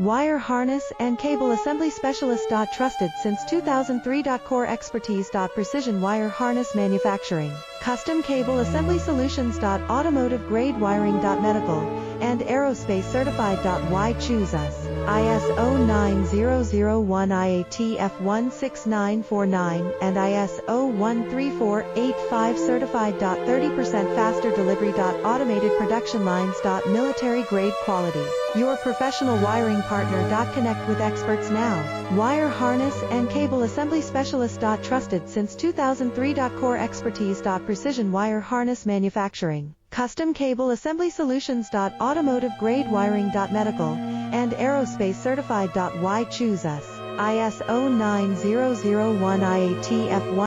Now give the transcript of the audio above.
Wire harness and cable assembly specialist. Trusted since 2003. Core expertise. Precision wire harness manufacturing, custom cable assembly solutions. Automotive grade wiring. Medical and aerospace certified. Why choose us? ISO 9001 IATF 16949 and ISO 13485 certified. 30% faster delivery. Automated production lines. Military grade quality. Your professional wiring partner. Connect with experts now. Wire harness and cable assembly specialist. Trusted since 2003. Core expertise. Precision wire harness manufacturing, custom cable assembly solutions. Automotive grade wiring. Medical and aerospace certified. Why choose us? ISO 9001 IATF 1